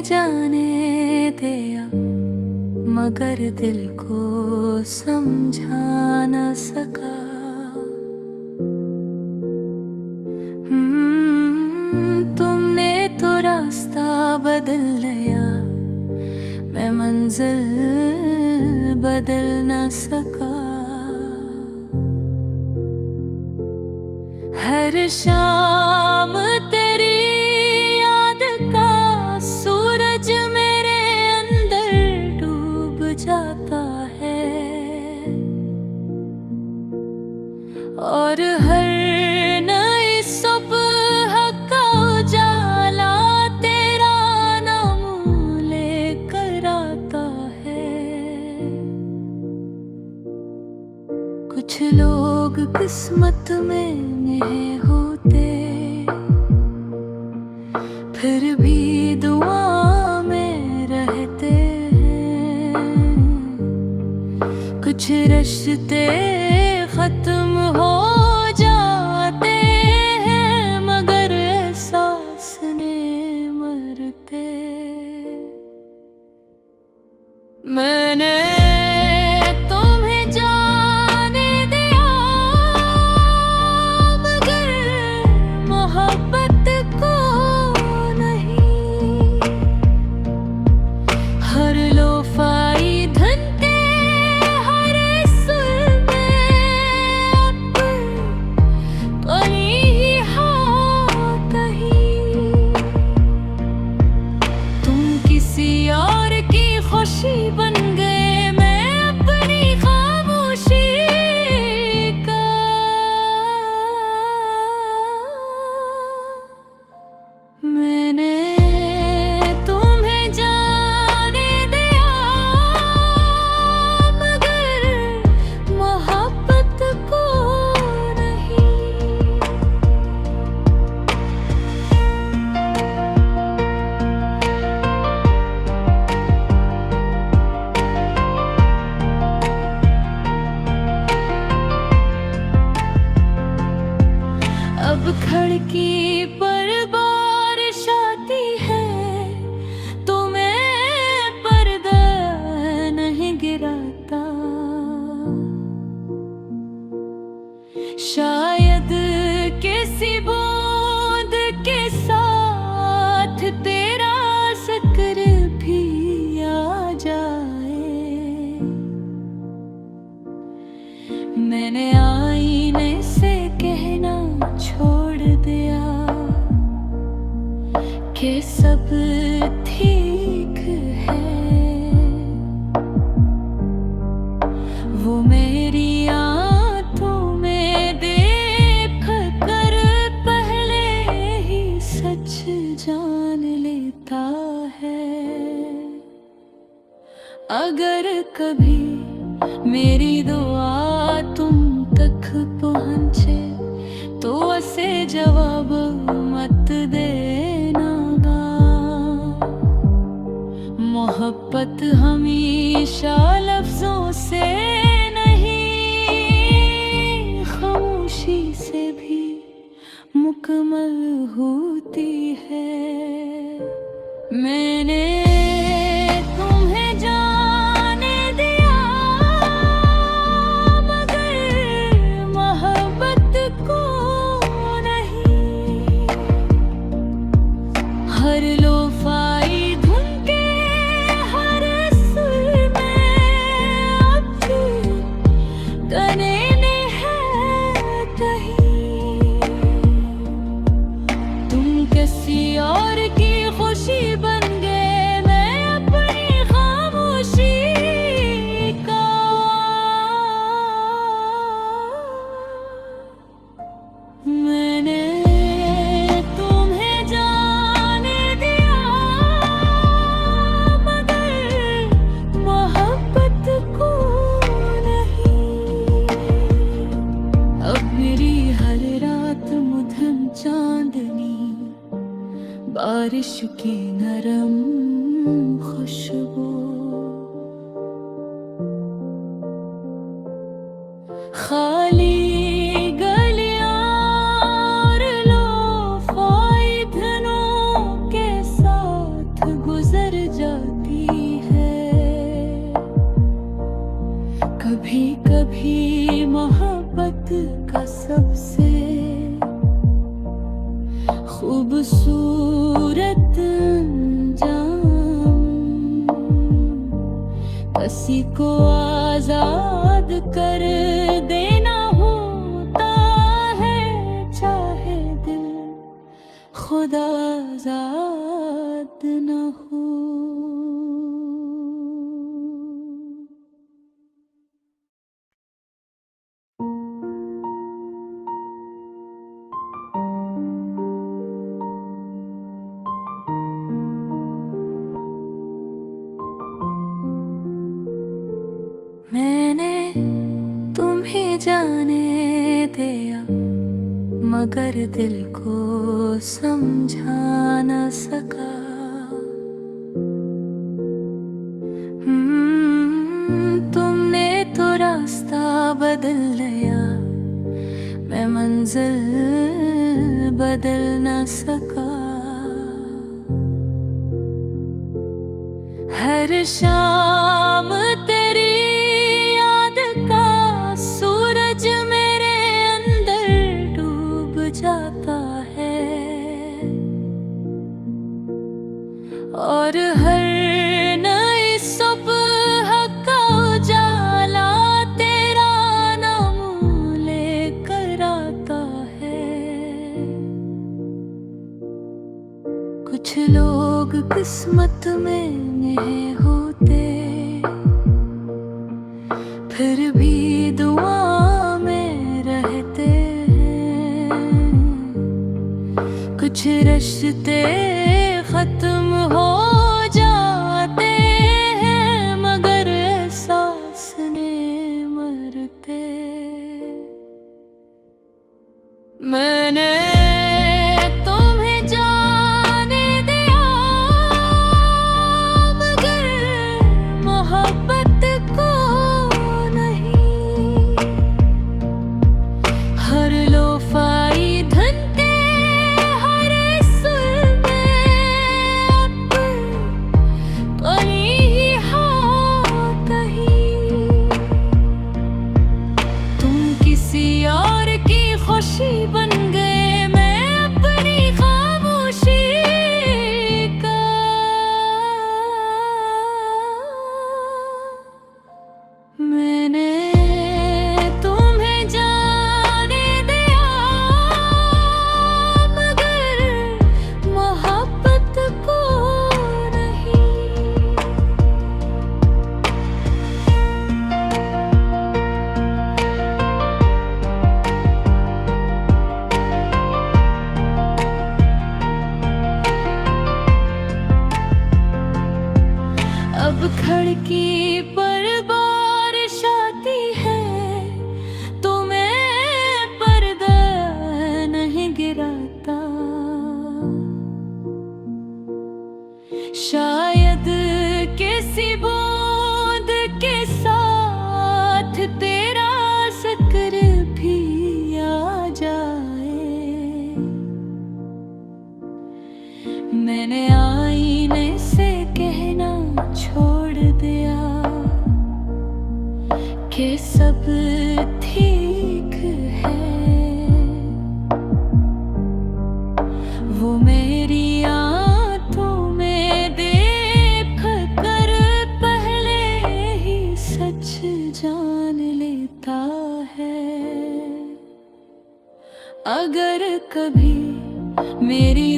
जाने दिया, मगर दिल को समझा न सका। तुमने तो रास्ता बदल लिया, मैं मंजिल बदल न सका। हर शाम तेरी याद का सूरज मेरे अंदर डूब जाता है, और हर नई सुबह का उजाला तेरा नाम लेकर आता है। कुछ लोग किस्मत में नहीं होते, फिर भी दुआ में रहते हैं। कुछ रिश्ते खत्म हो जाते हैं, मगर एहसास नहीं मरते। मैंने खुशी बन गए, मैं अपनी खामोशी का। मैंने तुम्हें जाने दिया, मगर मोहब्बत को नहीं। अब खिड़की पर बारिश आती है, तो मैं पर्दा नहीं गिराता। शायद किसी बूंद के साथ तेरा जिक्र भी आ जाए। मैंने आईने से कहना छोड़ दिया कि सब ठीक है। वो मेरी आंखों में देख कर पहले ही सच जान लेता है। अगर कभी मेरी दुआ तुम तक पहुंचे, तो उसे जवाब मत देना। मोहब्बत हमेशा लफ्जों से नहीं, खामोशी से भी मुकम्मल होती है। मैंने हर लोफाई धुन के हर सुर में अब गाने ने है कहीं। तुम किसी और की खुशी बन गए, मैं अपनी खामोशी का। मैंने बारिश की नरम खुशबू, खाली गलियां और लोफाई धुनों के साथ गुजर किसी को आजाद कर देना होता है, चाहे दिल खुद आजाद न हो। मैंने तुम्हें जाने दिया, मगर दिल को समझा न सका। तुमने तो रास्ता बदल लिया, मैं मंजिल बदल न सका। हर शाम तेरी याद का सूरज मेरे अंदर डूब जाता है, और हर नई सुबह का उजाला तेरा नाम लेकर आता है। कुछ लोग किस्मत में नहीं होते, फिर भी दुआ में रहते हैं। कुछ रिश्ते खत्म हो जाते हैं, मगर एहसास नहीं मरते। मैंने तुम्हें जाने दिया, मगर मोहब्बत को नहीं। हर लोफाई धन के हर सुर में कहीं ही हाँ कहीं। तुम किसी और की खुशी बन गए, मैं अपनी खामोशी का। मैंने तुम्हें जाने दिया, मगर मोहब्बत को नहीं। अब खिड़की पर बारिश आती है, तो मैं पर्दा नहीं गिराता। शायद किसी बूंद के साथ तेरा जिक्र भी आ जाए। मैंने आईने से कहना छोड़ दिया कि सब ठीक है। वो मेरी आंखों में देख कर पहले ही सच जान लेता है। अगर कभी मेरी